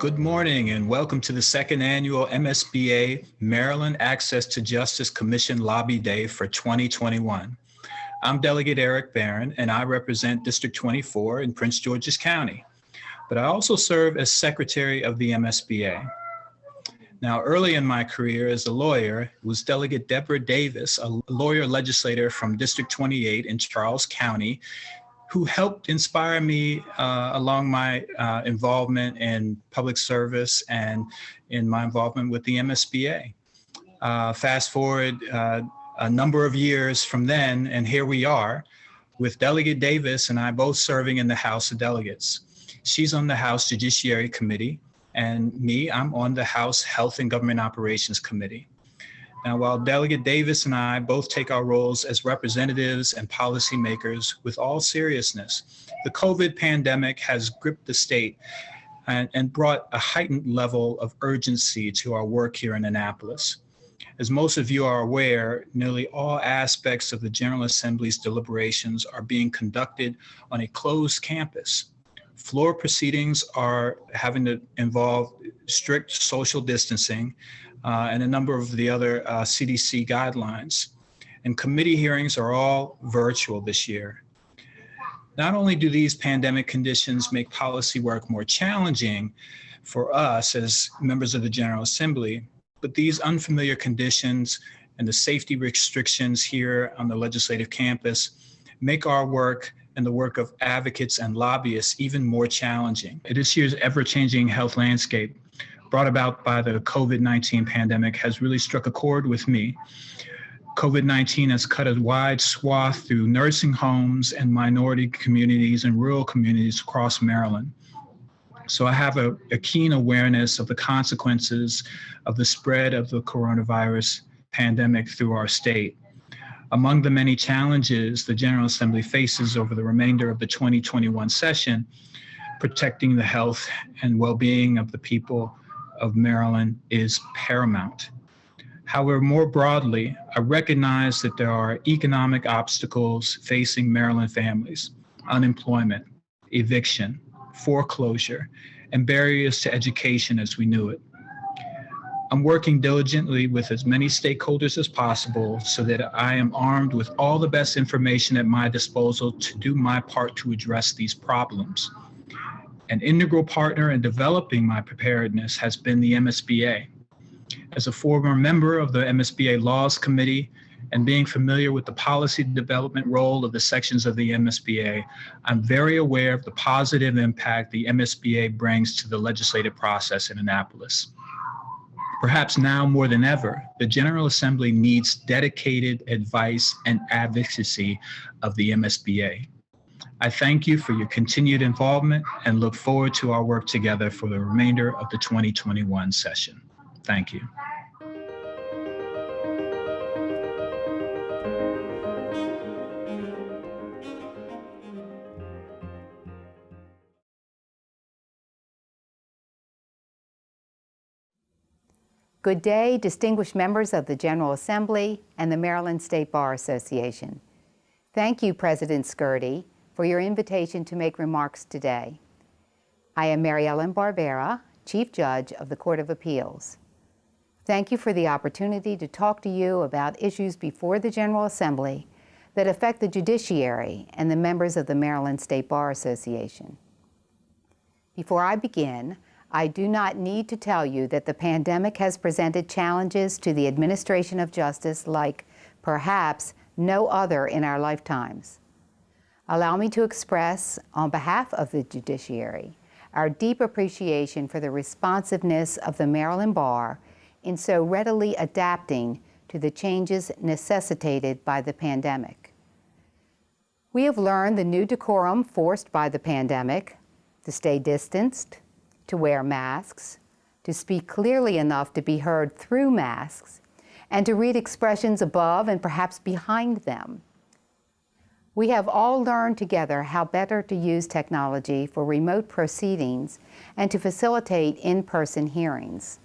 Good morning and welcome to the second annual MSBA Maryland Access to Justice Commission Lobby Day for 2021. I'm Delegate Eric Barron and I represent District 24 in Prince George's County, but I also serve as Secretary of the MSBA. Now, early in my career as a lawyer, it was Delegate Deborah Davis, a lawyer legislator from District 28 in Charles County, who helped inspire me along my involvement in public service and in my involvement with the MSBA. Fast forward a number of years from then, and here we are with Delegate Davis and I both serving in the House of Delegates. She's on the House Judiciary Committee, and me, I'm on the House Health and Government Operations Committee. Now, while Delegate Davis and I both take our roles as representatives and policymakers with all seriousness, the COVID pandemic has gripped the state and brought a heightened level of urgency to our work here in Annapolis. As most of you are aware, nearly all aspects of the General Assembly's deliberations are being conducted on a closed campus. Floor proceedings are having to involve strict social distancing and a number of the other CDC guidelines. And committee hearings are all virtual this year. Not only do these pandemic conditions make policy work more challenging for us as members of the General Assembly, but these unfamiliar conditions and the safety restrictions here on the legislative campus make our work and the work of advocates and lobbyists even more challenging. This year's ever-changing health landscape brought about by the COVID-19 pandemic has really struck a chord with me. COVID-19 has cut a wide swath through nursing homes and minority communities and rural communities across Maryland. So I have a keen awareness of the consequences of the spread of the coronavirus pandemic through our state. Among the many challenges the General Assembly faces over the remainder of the 2021 session, protecting the health and well-being of the people of Maryland is paramount. However, more broadly, I recognize that there are economic obstacles facing Maryland families: unemployment, eviction, foreclosure, and barriers to education as we knew it. I'm working diligently with as many stakeholders as possible so that I am armed with all the best information at my disposal to do my part to address these problems. An integral partner in developing my preparedness has been the MSBA. As a former member of the MSBA Laws Committee and being familiar with the policy development role of the sections of the MSBA, I'm very aware of the positive impact the MSBA brings to the legislative process in Annapolis. Perhaps now more than ever, the General Assembly needs dedicated advice and advocacy of the MSBA. I thank you for your continued involvement and look forward to our work together for the remainder of the 2021 session. Thank you. Good day, distinguished members of the General Assembly and the Maryland State Bar Association. Thank you, President Skirty, for your invitation to make remarks today. I am Mary Ellen Barbera, Chief Judge of the Court of Appeals. Thank you for the opportunity to talk to you about issues before the General Assembly that affect the judiciary and the members of the Maryland State Bar Association. Before I begin, I do not need to tell you that the pandemic has presented challenges to the administration of justice like perhaps no other in our lifetimes. Allow me to express, on behalf of the judiciary, our deep appreciation for the responsiveness of the Maryland Bar in so readily adapting to the changes necessitated by the pandemic. We have learned the new decorum forced by the pandemic: to stay distanced, to wear masks, to speak clearly enough to be heard through masks, and to read expressions above and perhaps behind them. We have all learned together how better to use technology for remote proceedings and to facilitate in-person hearings.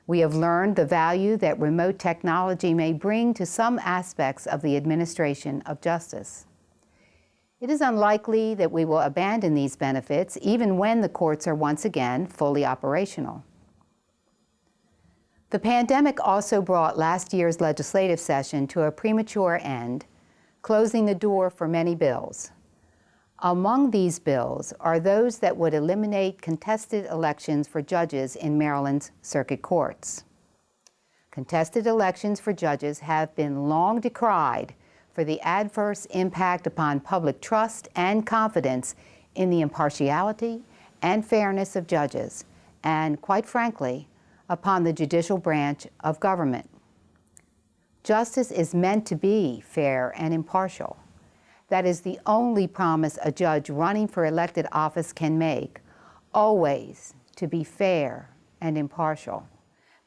We have learned the value that remote technology may bring to some aspects of the administration of justice. It is unlikely that we will abandon these benefits even when the courts are once again fully operational. The pandemic also brought last year's legislative session to a premature end, closing the door for many bills. Among these bills are those that would eliminate contested elections for judges in Maryland's circuit courts. Contested elections for judges have been long decried for the adverse impact upon public trust and confidence in the impartiality and fairness of judges, and, quite frankly, upon the judicial branch of government. Justice is meant to be fair and impartial. That is the only promise a judge running for elected office can make, always to be fair and impartial.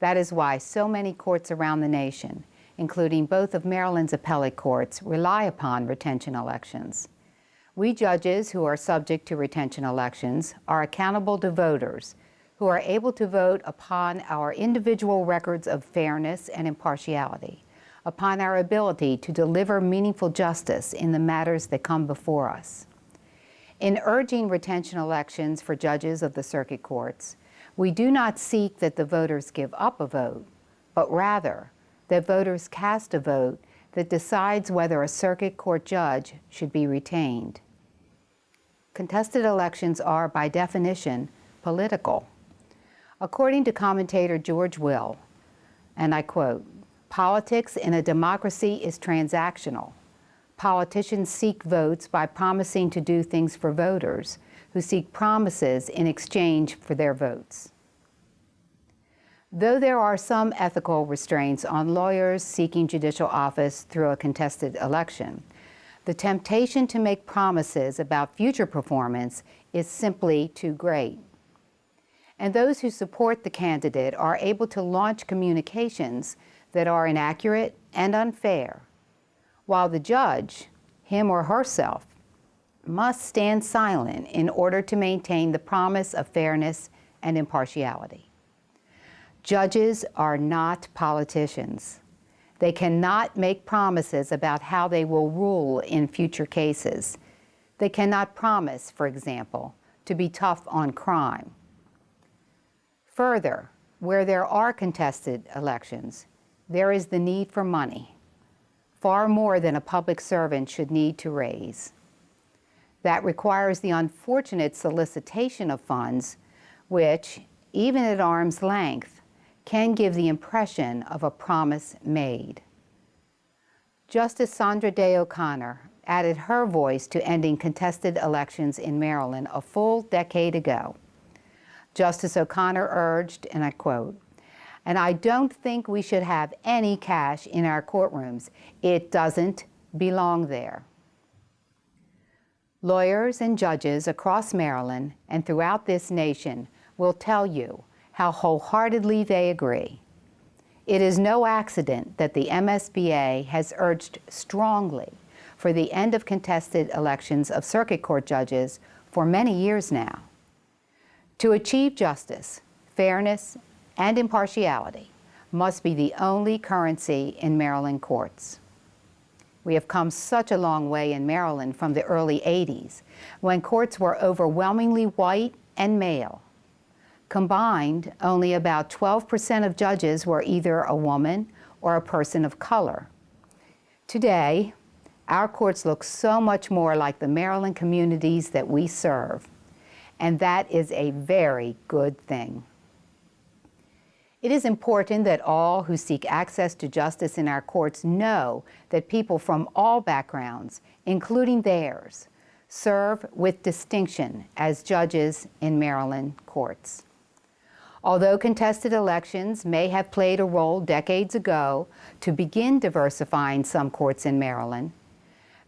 That is why so many courts around the nation, including both of Maryland's appellate courts, rely upon retention elections. We judges who are subject to retention elections are accountable to voters who are able to vote upon our individual records of fairness and impartiality, upon our ability to deliver meaningful justice in the matters that come before us. In urging retention elections for judges of the circuit courts, we do not seek that the voters give up a vote, but rather that voters cast a vote that decides whether a circuit court judge should be retained. Contested elections are, by definition, political. According to commentator George Will, and I quote, "Politics in a democracy is transactional. Politicians seek votes by promising to do things for voters who seek promises in exchange for their votes." Though there are some ethical restraints on lawyers seeking judicial office through a contested election, the temptation to make promises about future performance is simply too great. And those who support the candidate are able to launch communications that are inaccurate and unfair, while the judge, him or herself, must stand silent in order to maintain the promise of fairness and impartiality. Judges are not politicians. They cannot make promises about how they will rule in future cases. They cannot promise, for example, to be tough on crime. Further, where there are contested elections, there is the need for money, far more than a public servant should need to raise. That requires the unfortunate solicitation of funds, which, even at arm's length, can give the impression of a promise made. Justice Sandra Day O'Connor added her voice to ending contested elections in Maryland a full decade ago. Justice O'Connor urged, and I quote, "And I don't think we should have any cash in our courtrooms. It doesn't belong there." Lawyers and judges across Maryland and throughout this nation will tell you how wholeheartedly they agree. It is no accident that the MSBA has urged strongly for the end of contested elections of circuit court judges for many years now. To achieve justice, fairness, and impartiality must be the only currency in Maryland courts. We have come such a long way in Maryland from the early 80s, when courts were overwhelmingly white and male. Combined, only about 12% of judges were either a woman or a person of color. Today, our courts look so much more like the Maryland communities that we serve, and that is a very good thing. It is important that all who seek access to justice in our courts know that people from all backgrounds, including theirs, serve with distinction as judges in Maryland courts. Although contested elections may have played a role decades ago to begin diversifying some courts in Maryland,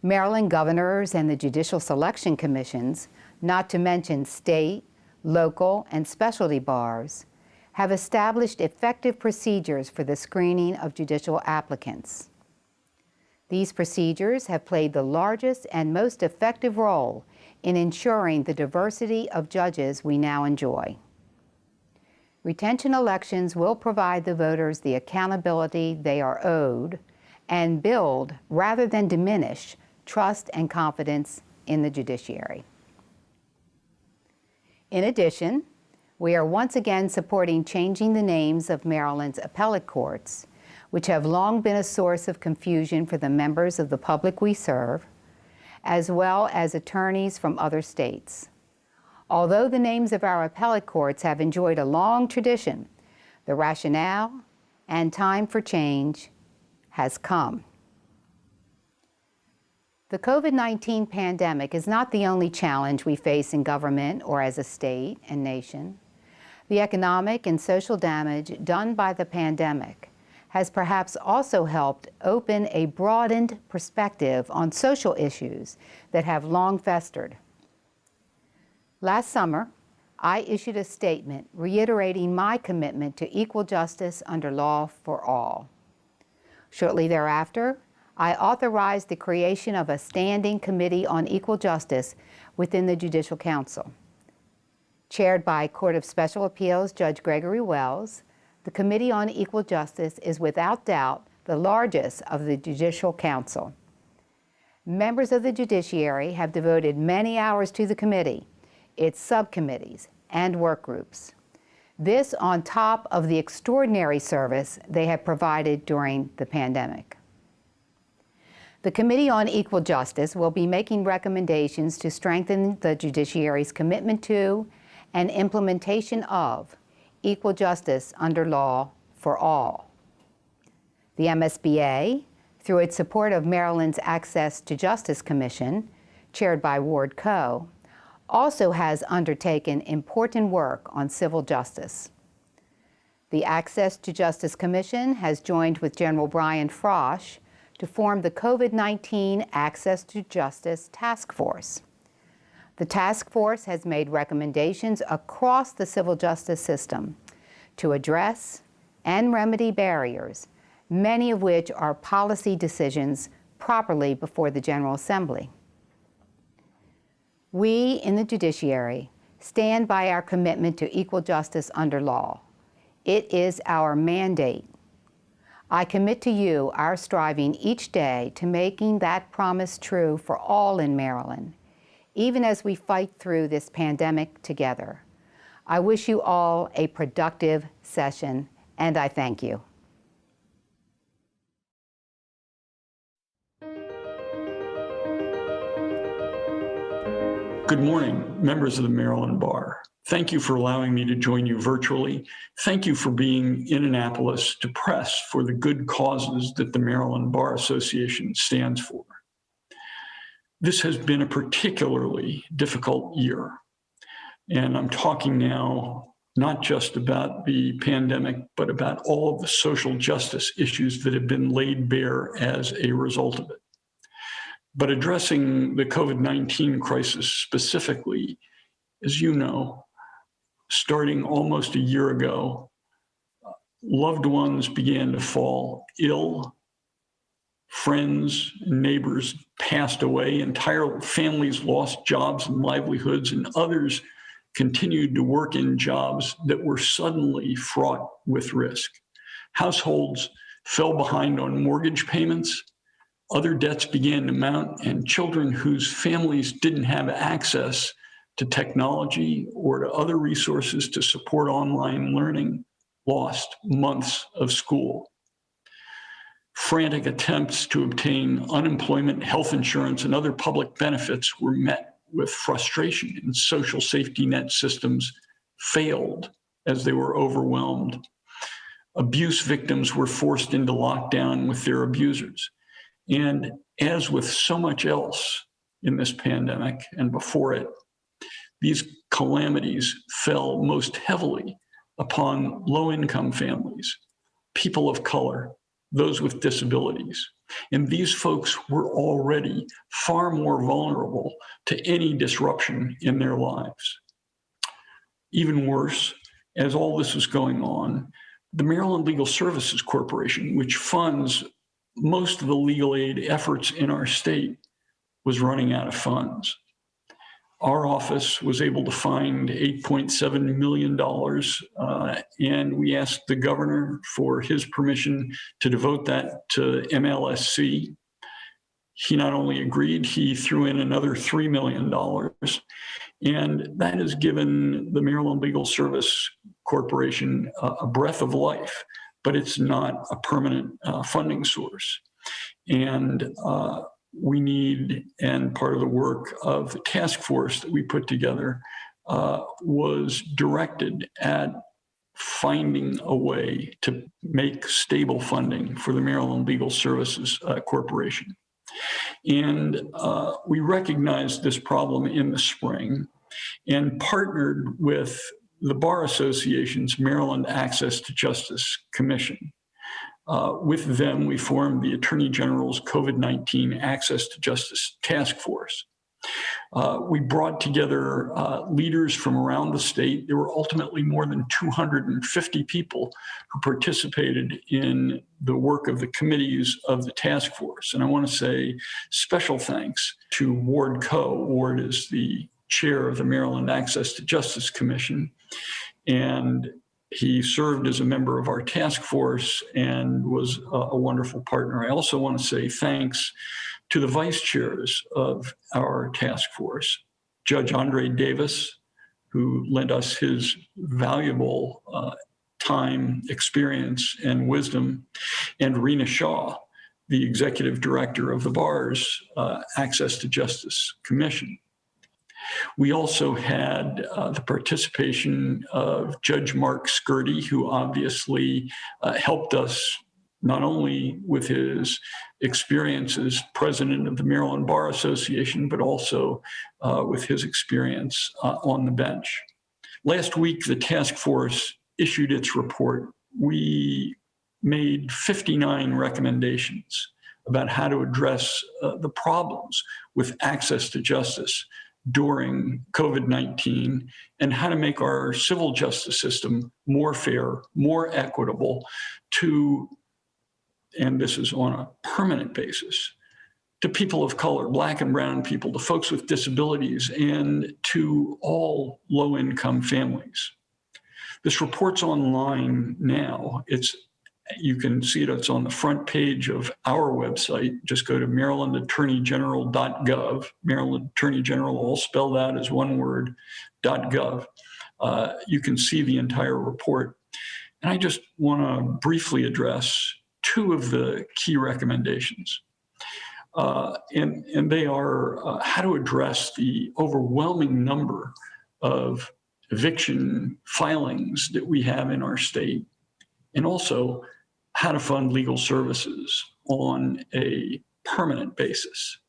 Maryland governors and the judicial selection commissions, not to mention state, local, and specialty bars, have established effective procedures for the screening of judicial applicants. These procedures have played the largest and most effective role in ensuring the diversity of judges we now enjoy. Retention elections will provide the voters the accountability they are owed and build, rather than diminish, trust and confidence in the judiciary. In addition, we are once again supporting changing the names of Maryland's appellate courts, which have long been a source of confusion for the members of the public we serve, as well as attorneys from other states. Although the names of our appellate courts have enjoyed a long tradition, the rationale and time for change has come. The COVID-19 pandemic is not the only challenge we face in government or as a state and nation. The economic and social damage done by the pandemic has perhaps also helped open a broadened perspective on social issues that have long festered. Last summer, I issued a statement reiterating my commitment to equal justice under law for all. Shortly thereafter, I authorized the creation of a standing committee on equal justice within the Judicial Council. Chaired by Court of Special Appeals Judge Gregory Wells, the Committee on Equal Justice is without doubt the largest of the Judicial Council. Members of the Judiciary have devoted many hours to the committee, its subcommittees, and work groups. This on top of the extraordinary service they have provided during the pandemic. The Committee on Equal Justice will be making recommendations to strengthen the judiciary's commitment to and implementation of equal justice under law for all. The MSBA, through its support of Maryland's Access to Justice Commission, chaired by Ward Coe, also has undertaken important work on civil justice. The Access to Justice Commission has joined with General Brian Frosh to form the COVID-19 Access to Justice Task Force. The task force has made recommendations across the civil justice system to address and remedy barriers, many of which are policy decisions properly before the General Assembly. We in the judiciary stand by our commitment to equal justice under law. It is our mandate. I commit to you our striving each day to making that promise true for all in Maryland, even as we fight through this pandemic together. I wish you all a productive session, and I thank you. Good morning, members of the Maryland Bar. Thank you for allowing me to join you virtually. Thank you for being in Annapolis to press for the good causes that the Maryland Bar Association stands for. This has been a particularly difficult year, and I'm talking now not just about the pandemic, but about all of the social justice issues that have been laid bare as a result of it. But addressing the COVID-19 crisis specifically, as you know, starting almost a year ago, loved ones began to fall ill, friends and neighbors passed away, entire families lost jobs and livelihoods, and others continued to work in jobs that were suddenly fraught with risk. Households fell behind on mortgage payments, other debts began to mount, and children whose families didn't have access to technology or to other resources to support online learning lost months of school. Frantic attempts to obtain unemployment, health insurance, and other public benefits were met with frustration, and social safety net systems failed as they were overwhelmed. Abuse victims were forced into lockdown with their abusers. And as with so much else in this pandemic and before it, these calamities fell most heavily upon low-income families, people of color, those with disabilities. And these folks were already far more vulnerable to any disruption in their lives. Even worse, as all this was going on, the Maryland Legal Services Corporation, which funds most of the legal aid efforts in our state, was running out of funds. Our office was able to find $8.7 million, and we asked the governor for his permission to devote that to MLSC. he not only agreed, he threw in another $3 million. And that has given the Maryland Legal Service Corporation a breath of life, but it's not a permanent funding source. And we need, and part of the work of the task force that we put together was directed at finding a way to make stable funding for the Maryland Legal Services Corporation. And we recognized this problem in the spring and partnered with the Bar Association's Maryland Access to Justice Commission. With them, we formed the Attorney General's COVID-19 Access to Justice Task Force. We brought together leaders from around the state. There were ultimately more than 250 people who participated in the work of the committees of the task force. And I want to say special thanks to Ward Coe. Ward is the chair of the Maryland Access to Justice Commission, and he served as a member of our task force and was a wonderful partner. I also want to say thanks to the vice chairs of our task force, Judge Andre Davis, who lent us his valuable time, experience, and wisdom, and Rena Shaw, the executive director of the Bar's Access to Justice Commission. We also had the participation of Judge Mark Skirty, who obviously helped us not only with his experience as president of the Maryland Bar Association, but also with his experience on the bench. Last week, the task force issued its report. We made 59 recommendations about how to address the problems with access to justice during COVID-19 and how to make our civil justice system more fair, more equitable to, and this is on a permanent basis, to people of color, Black and brown people, to folks with disabilities, and to all low-income families. This report's online now. You can see it, it's on the front page of our website. Just go to marylandattorneygeneral.gov, Maryland Attorney General, all spelled out as one word, .gov. You can see the entire report. And I just want to briefly address two of the key recommendations. And they are how to address the overwhelming number of eviction filings that we have in our state, and also how to fund legal services on a permanent basis.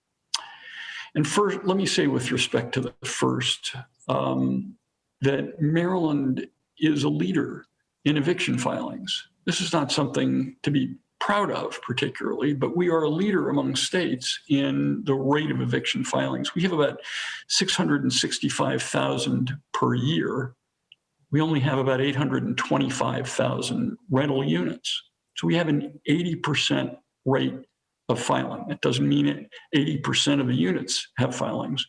And first, let me say with respect to the first, that Maryland is a leader in eviction filings. This is not something to be proud of particularly, but we are a leader among states in the rate of eviction filings. We have about 665,000 per year. We only have about 825,000 rental units. So we have an 80% rate of filing. That doesn't mean 80% of the units have filings.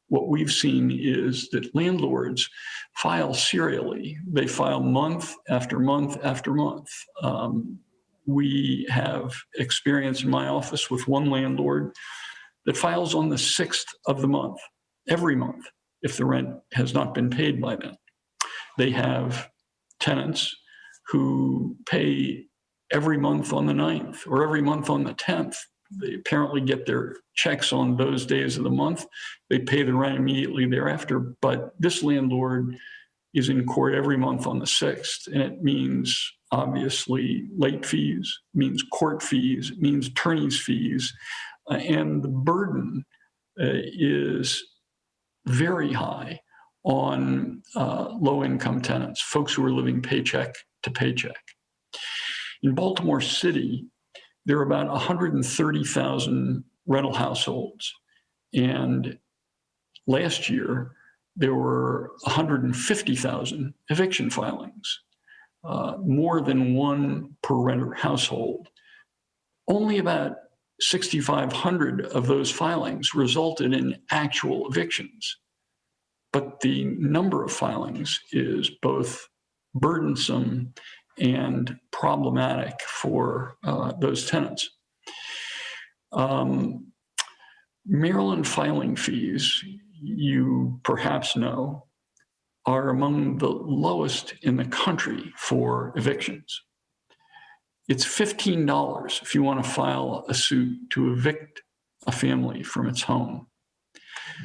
What we've seen is that landlords file serially. They file month after month after month. We have experience in my office with one landlord that files on the 6th of the month, every month, if the rent has not been paid by then. They have tenants who pay every month on the 9th or every month on the 10th. They apparently get their checks on those days of the month. They pay the rent immediately thereafter. But this landlord is in court every month on the 6th. And it means obviously late fees, means court fees, it means attorney's fees. And the burden is very high on low-income tenants, folks who are living paycheck to paycheck. In Baltimore City, there are about 130,000 rental households. And last year, there were 150,000 eviction filings, more than one per renter household. Only about 6,500 of those filings resulted in actual evictions. But the number of filings is both burdensome and problematic for those tenants. Maryland filing fees, you perhaps know, are among the lowest in the country for evictions. It's $15 if you want to file a suit to evict a family from its home.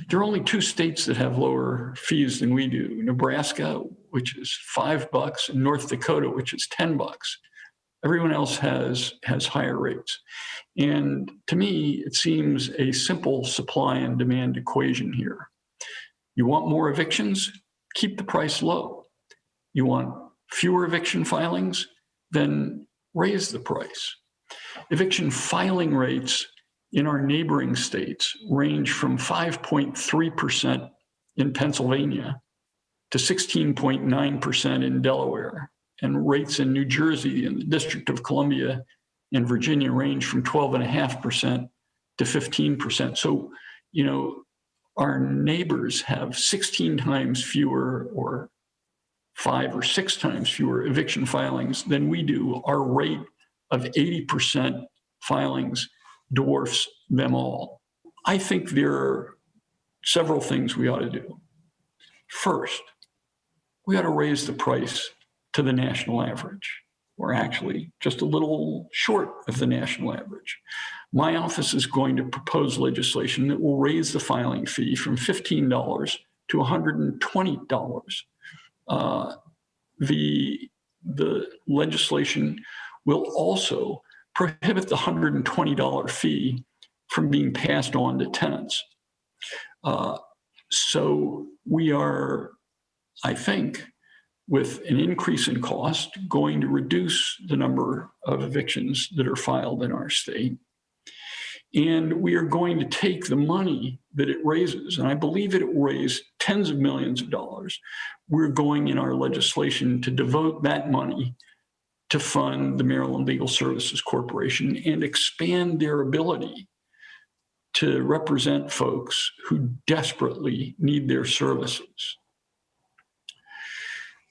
There are only 2 states that have lower fees than we do: Nebraska, which is $5, and North Dakota, which is $10. Everyone else has higher rates. And to me, it seems a simple supply and demand equation here. You want more evictions? Keep the price low. You want fewer eviction filings? Then raise the price. Eviction filing rates in our neighboring states range from 5.3% in Pennsylvania to 16.9% in Delaware. And rates in New Jersey and the District of Columbia and Virginia range from 12.5% to 15%. So, our neighbors have 16 times fewer or 5 or 6 times fewer eviction filings than we do. Our rate of 80% filings dwarfs them all. I think there are several things we ought to do. First, we ought to raise the price to the national average, or actually just a little short of the national average. My office is going to propose legislation that will raise the filing fee from $15 to $120. The legislation will also prohibit the $120 fee from being passed on to tenants. So we are, I think, with an increase in cost, going to reduce the number of evictions that are filed in our state. And we are going to take the money that it raises, and I believe it will raise tens of millions of dollars. We're going in our legislation to devote that money to fund the Maryland Legal Services Corporation and expand their ability to represent folks who desperately need their services.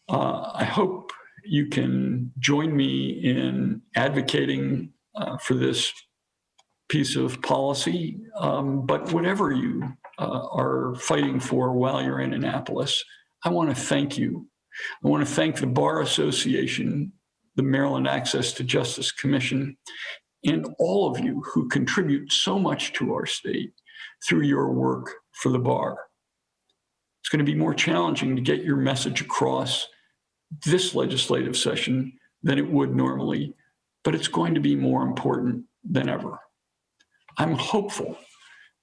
I hope you can join me in advocating for this piece of policy, but whatever you are fighting for while you're in Annapolis, I want to thank you. I want to thank the Bar Association, the Maryland Access to Justice Commission, and all of you who contribute so much to our state through your work for the bar. It's going to be more challenging to get your message across this legislative session than it would normally, but it's going to be more important than ever. I'm hopeful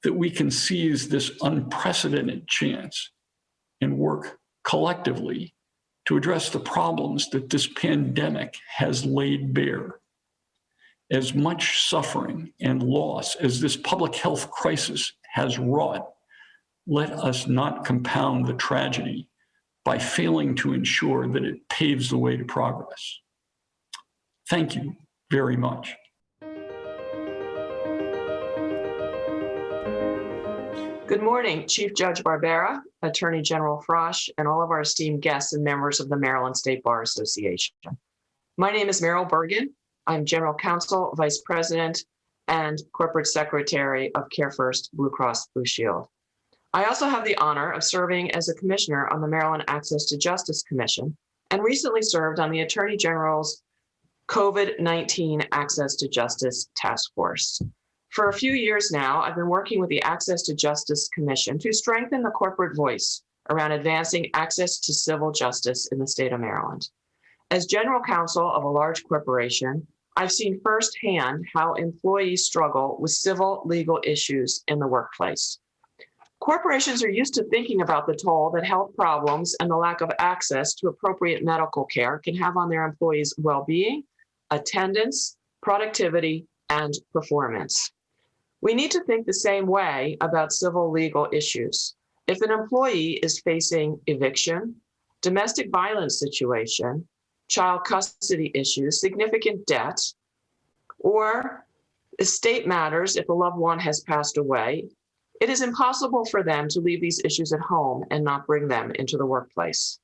that we can seize this unprecedented chance and work collectively to address the problems that this pandemic has laid bare. As much suffering and loss as this public health crisis has wrought, let us not compound the tragedy by failing to ensure that it paves the way to progress. Thank you very much. Good morning, Chief Judge Barbera, Attorney General Frosh, and all of our esteemed guests and members of the Maryland State Bar Association. My name is Meryl Burgin. I'm General Counsel, Vice President, and Corporate Secretary of Care First Blue Cross Blue Shield. I also have the honor of serving as a commissioner on the Maryland Access to Justice Commission and recently served on the Attorney General's COVID-19 Access to Justice Task Force. For a few years now, I've been working with the Access to Justice Commission to strengthen the corporate voice around advancing access to civil justice in the state of Maryland. As general counsel of a large corporation, I've seen firsthand how employees struggle with civil legal issues in the workplace. Corporations are used to thinking about the toll that health problems and the lack of access to appropriate medical care can have on their employees' well-being, attendance, productivity, and performance. We need to think the same way about civil legal issues. If an employee is facing eviction, domestic violence situation, child custody issues, significant debt, or estate matters if a loved one has passed away, it is impossible for them to leave these issues at home and not bring them into the workplace.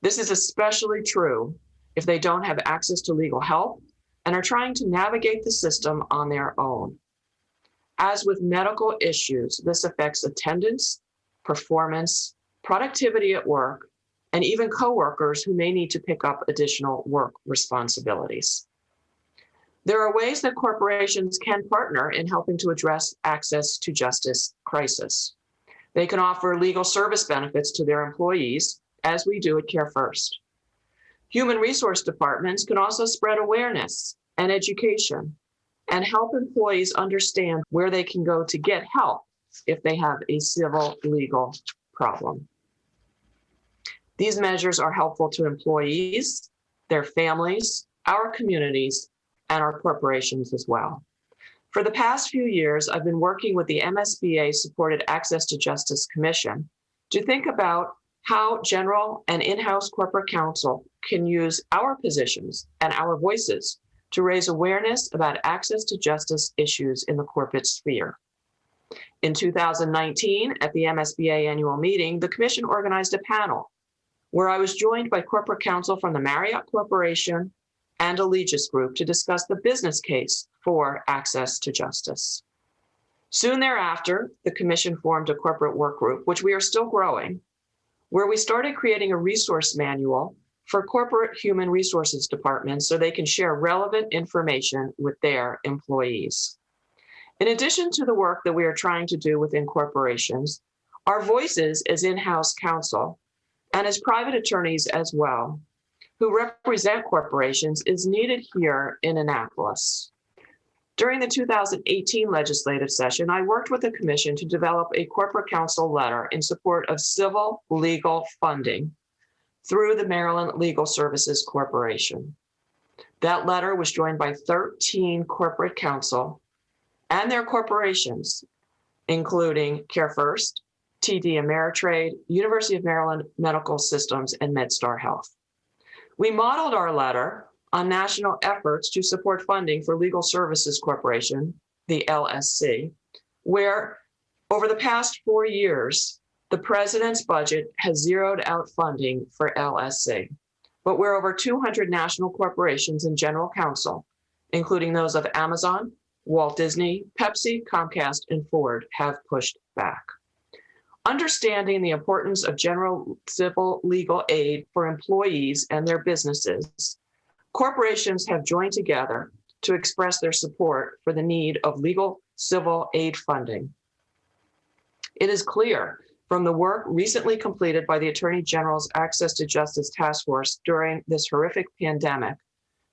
This is especially true if they don't have access to legal help and are trying to navigate the system on their own. As with medical issues, this affects attendance, performance, productivity at work, and even coworkers who may need to pick up additional work responsibilities. There are ways that corporations can partner in helping to address access to justice crisis. They can offer legal service benefits to their employees, as we do at Care First. Human resource departments can also spread awareness and education and help employees understand where they can go to get help if they have a civil legal problem. These measures are helpful to employees, their families, our communities, and our corporations as well. For the past few years, I've been working with the MSBA-supported Access to Justice Commission to think about how general and in-house corporate counsel can use our positions and our voices to raise awareness about access to justice issues in the corporate sphere. In 2019, at the MSBA annual meeting, the Commission organized a panel where I was joined by corporate counsel from the Marriott Corporation and Allegis Group to discuss the business case for access to justice. Soon thereafter, the Commission formed a corporate work group, which we are still growing, where we started creating a resource manual for corporate human resources departments so they can share relevant information with their employees. In addition to the work that we are trying to do within corporations, our voices as in-house counsel and as private attorneys as well, who represent corporations, is needed here in Annapolis. During the 2018 legislative session, I worked with the Commission to develop a corporate counsel letter in support of civil legal funding through the Maryland Legal Services Corporation. That letter was joined by 13 corporate counsel and their corporations, including Care First, TD Ameritrade, University of Maryland Medical Systems, and MedStar Health. We modeled our letter on national efforts to support funding for Legal Services Corporation, the LSC, where over the past 4 years, the president's budget has zeroed out funding for LSC, but where over 200 national corporations and general counsel, including those of Amazon, Walt Disney, Pepsi, Comcast, and Ford, have pushed back. Understanding the importance of general civil legal aid for employees and their businesses, corporations have joined together to express their support for the need of legal civil aid funding. It is clear from the work recently completed by the Attorney General's Access to Justice Task Force during this horrific pandemic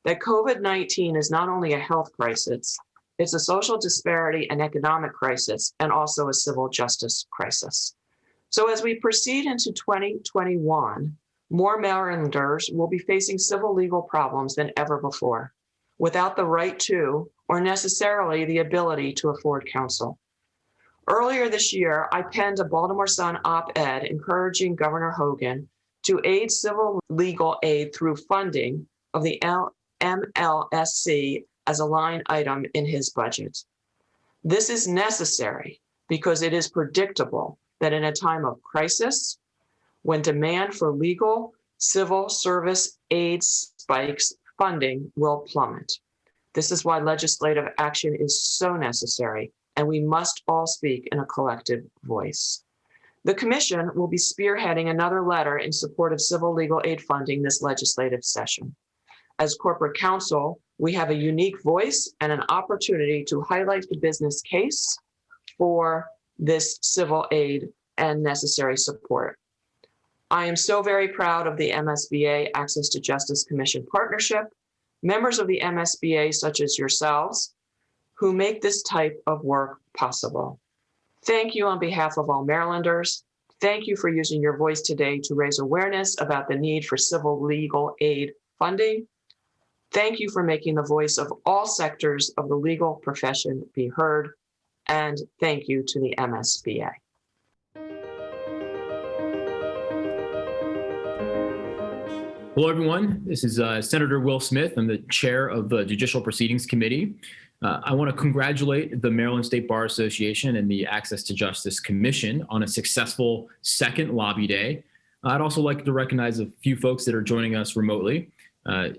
that COVID-19 is not only a health crisis, it's a social disparity and economic crisis, and also a civil justice crisis. So as we proceed into 2021, more Marylanders will be facing civil legal problems than ever before, without the right to, or necessarily the ability to afford counsel. Earlier this year, I penned a Baltimore Sun op-ed encouraging Governor Hogan to aid civil legal aid through funding of the MLSC as a line item in his budget. This is necessary because it is predictable that in a time of crisis, when demand for legal civil service aid spikes, funding will plummet. This is why legislative action is so necessary, and we must all speak in a collective voice. The Commission will be spearheading another letter in support of civil legal aid funding this legislative session. As corporate counsel, we have a unique voice and an opportunity to highlight the business case for this civil aid and necessary support. I am so very proud of the MSBA Access to Justice Commission partnership, members of the MSBA such as yourselves, who make this type of work possible. Thank you on behalf of all Marylanders. Thank you for using your voice today to raise awareness about the need for civil legal aid funding. Thank you for making the voice of all sectors of the legal profession be heard. And thank you to the MSBA. Hello, everyone. This is Senator Will Smith. I'm the chair of the Judicial Proceedings Committee. I want to congratulate the Maryland State Bar Association and the Access to Justice Commission on a successful second lobby day. I'd also like to recognize a few folks that are joining us remotely.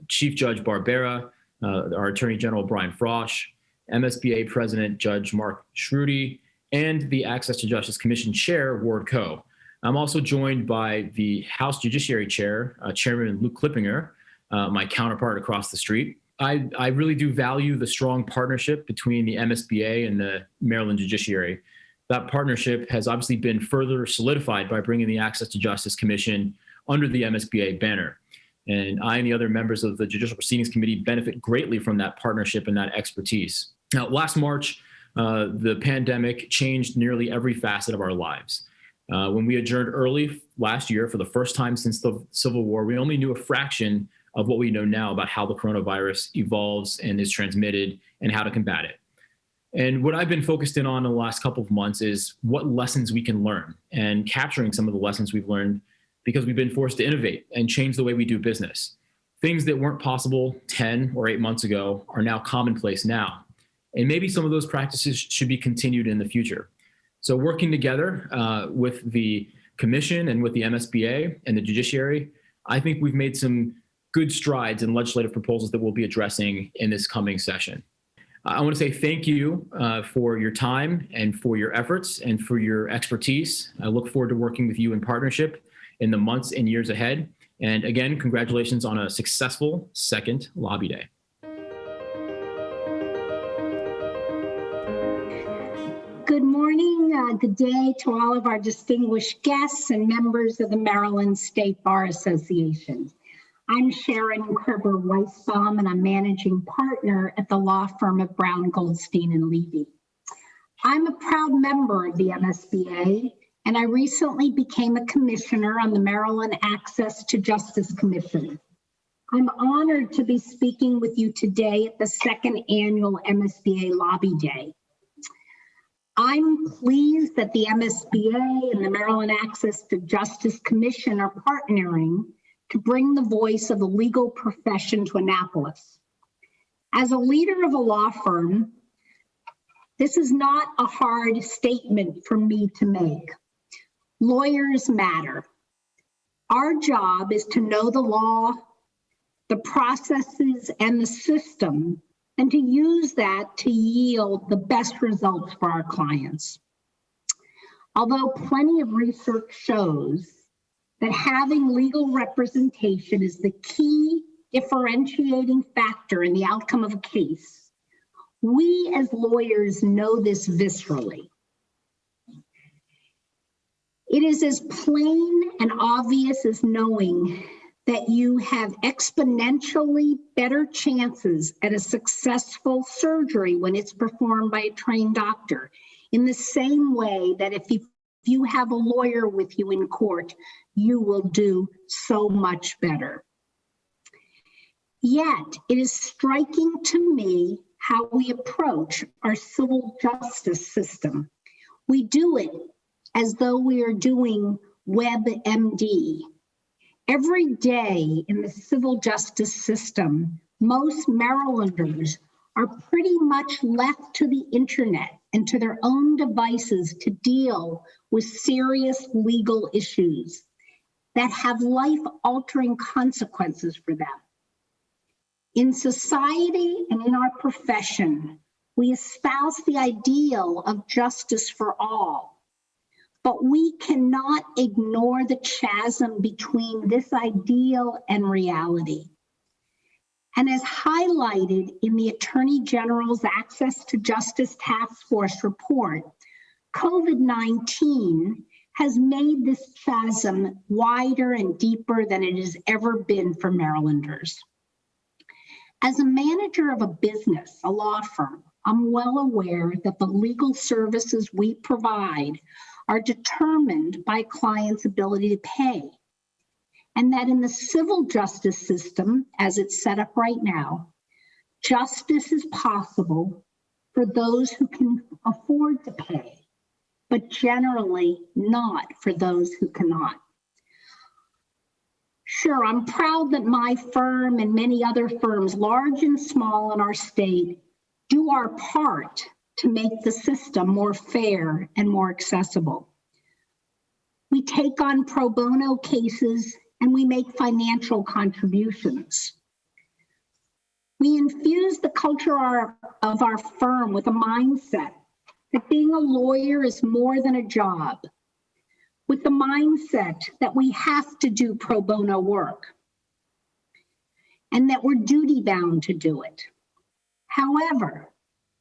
Chief Judge Barbera, our Attorney General Brian Frosh, MSBA President Judge Mark Schrudy, and the Access to Justice Commission Chair Ward Coe. I'm also joined by the House Judiciary Chair, Chairman Luke Klippinger, my counterpart across the street. I really do value the strong partnership between the MSBA and the Maryland Judiciary. That partnership has obviously been further solidified by bringing the Access to Justice Commission under the MSBA banner. And I and the other members of the Judicial Proceedings Committee benefit greatly from that partnership and that expertise. Now, last March, the pandemic changed nearly every facet of our lives. When we adjourned early last year for the first time since the Civil War, we only knew a fraction of what we know now about how the coronavirus evolves and is transmitted and how to combat it. And what I've been focused in on the last couple of months is what lessons we can learn and capturing some of the lessons we've learned because we've been forced to innovate and change the way we do business. Things that weren't possible 10 or 8 months ago are now commonplace now. And maybe some of those practices should be continued in the future. So working together with the Commission and with the MSBA and the Judiciary, I think we've made some good strides in legislative proposals that we'll be addressing in this coming session. I want to say thank you for your time and for your efforts and for your expertise. I look forward to working with you in partnership in the months and years ahead. And again, congratulations on a successful second Lobby Day. Good morning, good day to all of our distinguished guests and members of the Maryland State Bar Association. I'm Sharon Krevor-Weisbaum, and I'm managing partner at the law firm of Brown, Goldstein, and Levy. I'm a proud member of the MSBA, and I recently became a commissioner on the Maryland Access to Justice Commission. I'm honored to be speaking with you today at the second annual MSBA Lobby Day. I'm pleased that the MSBA and the Maryland Access to Justice Commission are partnering to bring the voice of the legal profession to Annapolis. As a leader of a law firm, this is not a hard statement for me to make. Lawyers matter. Our job is to know the law, the processes, and the system, and to use that to yield the best results for our clients. Although plenty of research shows that having legal representation is the key differentiating factor in the outcome of a case, we as lawyers know this viscerally. It is as plain and obvious as knowing that you have exponentially better chances at a successful surgery when it's performed by a trained doctor, in the same way that if you have a lawyer with you in court, you will do so much better. Yet, it is striking to me how we approach our civil justice system. We do it as though we are doing WebMD. Every day in the civil justice system, most Marylanders are pretty much left to the internet and to their own devices to deal with serious legal issues that have life-altering consequences for them. In society and in our profession, we espouse the ideal of justice for all, but we cannot ignore the chasm between this ideal and reality. And as highlighted in the Attorney General's Access to Justice Task Force report, COVID-19 has made this chasm wider and deeper than it has ever been for Marylanders. As a manager of a business, a law firm, I'm well aware that the legal services we provide are determined by clients' ability to pay, and that in the civil justice system, as it's set up right now, justice is possible for those who can afford to pay, but generally not for those who cannot. Sure, I'm proud that my firm and many other firms, large and small in our state, do our part to make the system more fair and more accessible. We take on pro bono cases and we make financial contributions. We infuse the culture of our firm with a mindset that being a lawyer is more than a job, with the mindset that we have to do pro bono work and that we're duty bound to do it. However,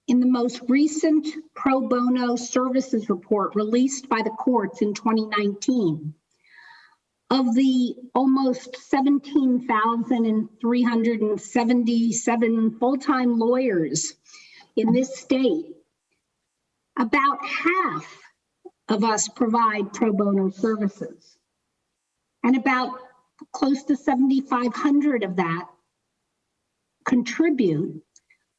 in the most recent pro bono services report released by the courts in 2019, of the almost 17,377 full-time lawyers in this state, about half of us provide pro bono services. And about close to 7,500 of that contribute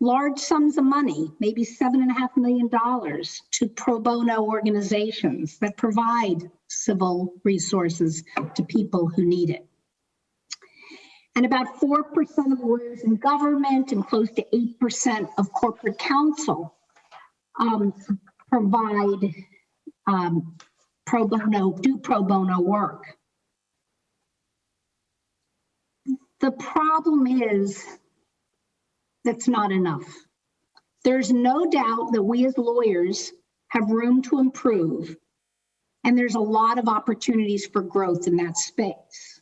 large sums of money, maybe $7.5 million, to pro bono organizations that provide civil resources to people who need it. And about 4% of lawyers in government and close to 8% of corporate counsel provide pro bono work. The problem is that's not enough. There's no doubt that we as lawyers have room to improve, and there's a lot of opportunities for growth in that space.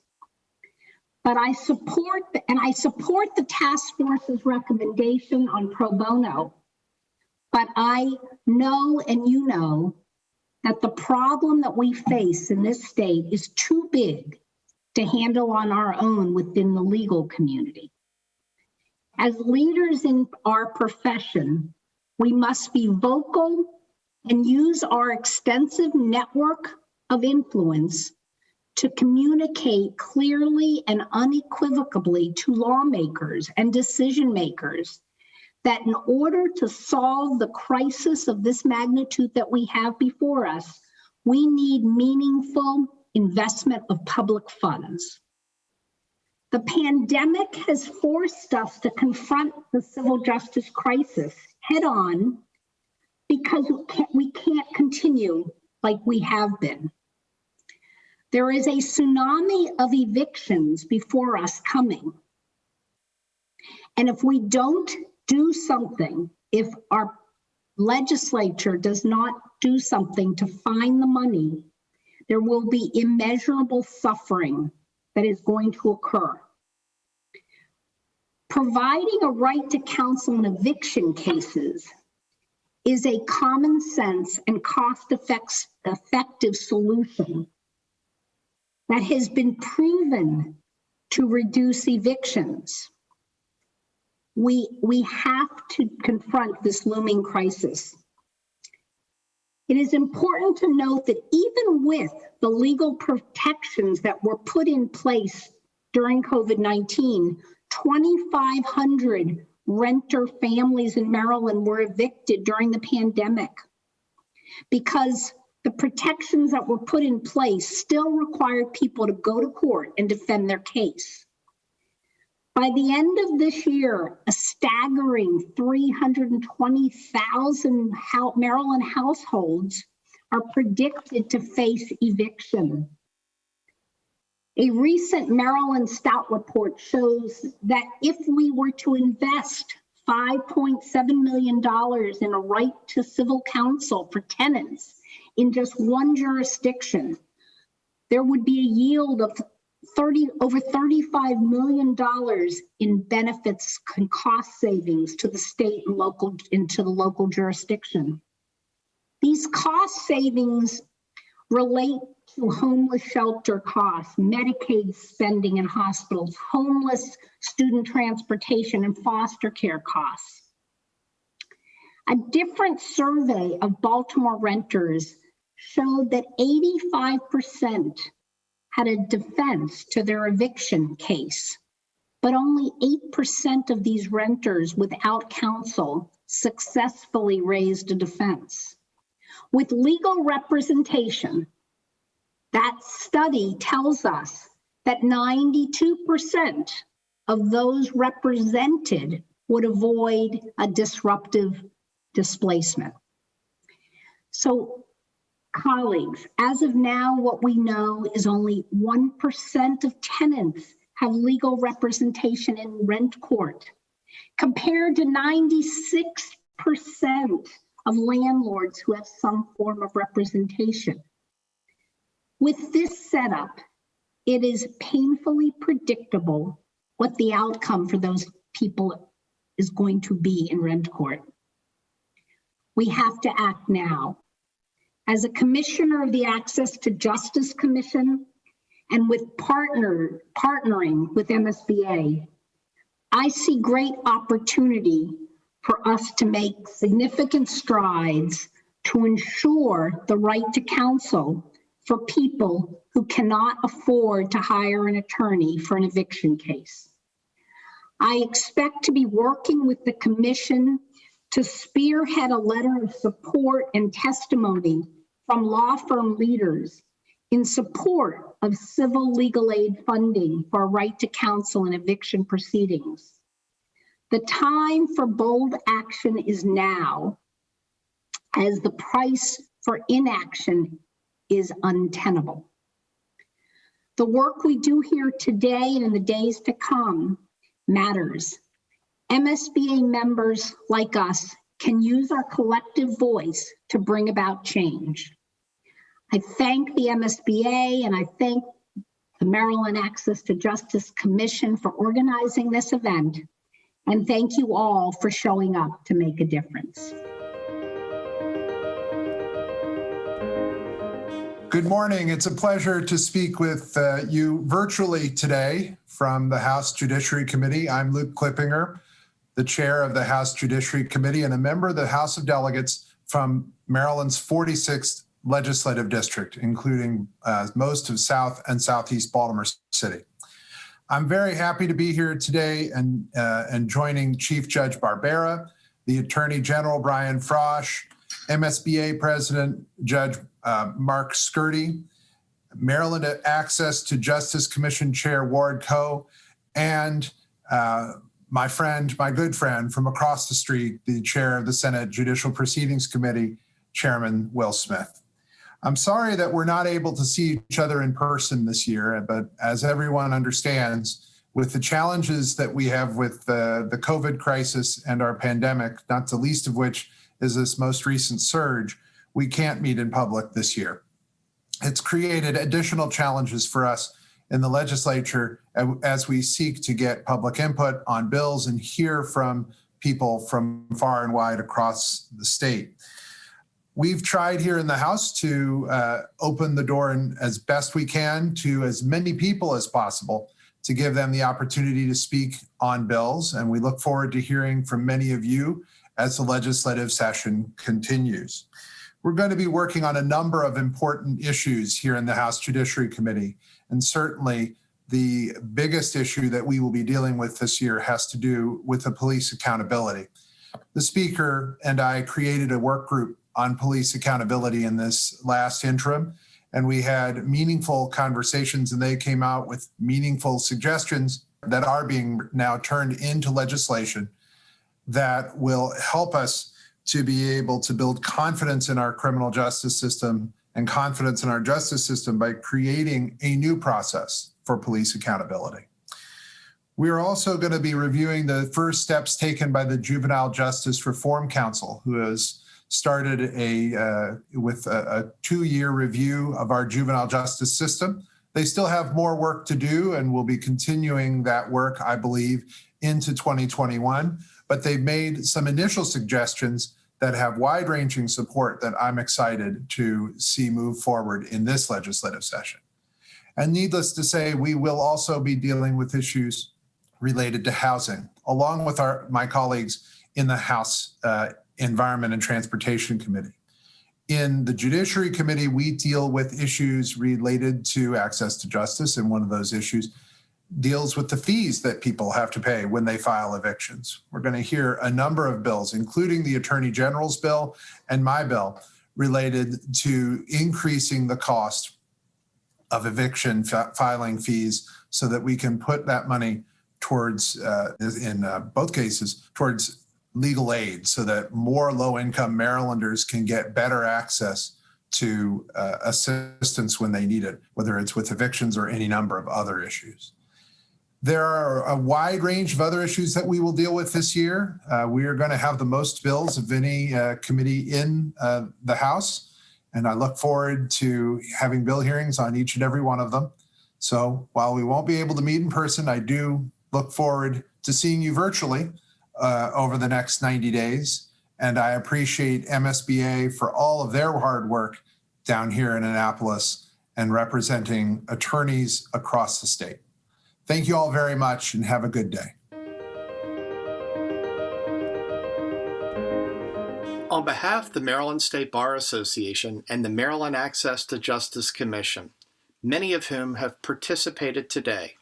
But I support the task force's recommendation on pro bono, but I know, and you know, that the problem that we face in this state is too big to handle on our own within the legal community. As leaders in our profession, we must be vocal and use our extensive network of influence to communicate clearly and unequivocally to lawmakers and decision makers that in order to solve the crisis of this magnitude that we have before us, we need meaningful investment of public funds. The pandemic has forced us to confront the civil justice crisis head on because we can't continue like we have been. There is a tsunami of evictions before us coming. And if we don't do something, if our legislature does not do something to find the money, there will be immeasurable suffering that is going to occur. Providing a right to counsel in eviction cases is a common sense and cost-effective solution that has been proven to reduce evictions. We have to confront this looming crisis. It is important to note that even with the legal protections that were put in place during COVID-19, 2,500 renter families in Maryland were evicted during the pandemic because the protections that were put in place still required people to go to court and defend their case. By the end of this year, a staggering 320,000 Maryland households are predicted to face eviction. A recent Maryland Stout report shows that if we were to invest $5.7 million in a right to civil counsel for tenants in just one jurisdiction, there would be a yield of over $35 million in benefits and cost savings to the state and to the local jurisdiction. These cost savings relate to homeless shelter costs, Medicaid spending in hospitals, homeless student transportation, and foster care costs. A different survey of Baltimore renters showed that 85% had a defense to their eviction case, but only 8% of these renters without counsel successfully raised a defense. With legal representation, that study tells us that 92% of those represented would avoid a disruptive displacement. So, colleagues, as of now, what we know is only 1% of tenants have legal representation in rent court, compared to 96% of landlords who have some form of representation. With this setup, it is painfully predictable what the outcome for those people is going to be in rent court. We have to act now. As a commissioner of the Access to Justice Commission and with partnering with MSBA, I see great opportunity for us to make significant strides to ensure the right to counsel for people who cannot afford to hire an attorney for an eviction case. I expect to be working with the Commission to spearhead a letter of support and testimony from law firm leaders in support of civil legal aid funding for a right to counsel in eviction proceedings. The time for bold action is now, as the price for inaction is untenable. The work we do here today and in the days to come matters. MSBA members like us can use our collective voice to bring about change. I thank the MSBA and I thank the Maryland Access to Justice Commission for organizing this event. And thank you all for showing up to make a difference. Good morning. It's a pleasure to speak with you virtually today from the House Judiciary Committee. I'm Luke Klippinger, the chair of the House Judiciary Committee and a member of the House of Delegates from Maryland's 46th legislative district, including most of South and Southeast Baltimore City. I'm very happy to be here today and joining Chief Judge Barbera, the Attorney General Brian Frosh, MSBA President Judge Mark Skirty, Maryland Access to Justice Commission Chair Ward Coe, and my good friend from across the street, the chair of the Senate Judicial Proceedings Committee, Chairman Will Smith. I'm sorry that we're not able to see each other in person this year, but as everyone understands, with the challenges that we have with the COVID crisis and our pandemic, not the least of which is this most recent surge, we can't meet in public this year. It's created additional challenges for us in the legislature as we seek to get public input on bills and hear from people from far and wide across the state. We've tried here in the House to open the door as best we can to as many people as possible to give them the opportunity to speak on bills. And we look forward to hearing from many of you as the legislative session continues. We're going to be working on a number of important issues here in the House Judiciary Committee. And certainly the biggest issue that we will be dealing with this year has to do with the police accountability. The Speaker and I created a work group on police accountability in this last interim, and we had meaningful conversations, and they came out with meaningful suggestions that are being now turned into legislation that will help us to be able to build confidence in our criminal justice system and confidence in our justice system by creating a new process for police accountability. We are also going to be reviewing the first steps taken by the Juvenile Justice Reform Council, who has started with a 2-year review of our juvenile justice system. They still have more work to do and will be continuing that work, I believe, into 2021. But they've made some initial suggestions that have wide-ranging support that I'm excited to see move forward in this legislative session. And needless to say, we will also be dealing with issues related to housing, along with my colleagues in the House Environment and Transportation Committee. In the Judiciary Committee, we deal with issues related to access to justice, and one of those issues deals with the fees that people have to pay when they file evictions. We're going to hear a number of bills, including the Attorney General's bill and my bill, related to increasing the cost of eviction filing fees so that we can put that money towards, in both cases, towards legal aid so that more low-income Marylanders can get better access to assistance when they need it, whether it's with evictions or any number of other issues. There are a wide range of other issues that we will deal with this year. We are going to have the most bills of any committee in the House, and I look forward to having bill hearings on each and every one of them. So while we won't be able to meet in person, I do look forward to seeing you virtually over the next 90 days. And I appreciate MSBA for all of their hard work down here in Annapolis and representing attorneys across the state. Thank you all very much and have a good day. On behalf of the Maryland State Bar Association and the Maryland Access to Justice Commission, many of whom have participated today,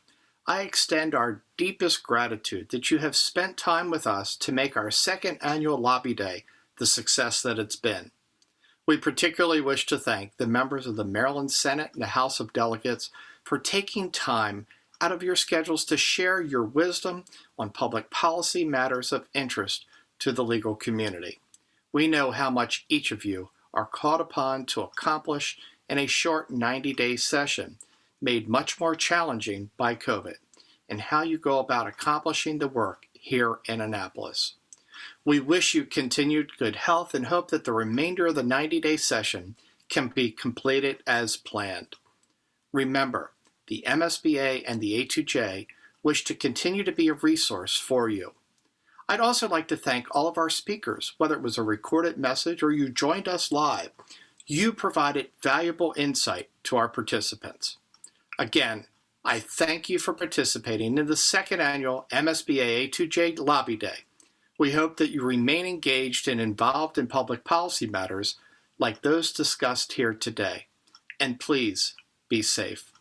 I extend our deepest gratitude that you have spent time with us to make our second annual Lobby Day the success that it's been. We particularly wish to thank the members of the Maryland Senate and the House of Delegates for taking time out of your schedules to share your wisdom on public policy matters of interest to the legal community. We know how much each of you are called upon to accomplish in a short 90-day session, made much more challenging by COVID, and how you go about accomplishing the work here in Annapolis. We wish you continued good health and hope that the remainder of the 90-day session can be completed as planned. Remember, the MSBA and the A2J wish to continue to be a resource for you. I'd also like to thank all of our speakers, whether it was a recorded message or you joined us live. You provided valuable insight to our participants. Again, I thank you for participating in the second annual MSBA A2J Lobby Day. We hope that you remain engaged and involved in public policy matters like those discussed here today. And please be safe.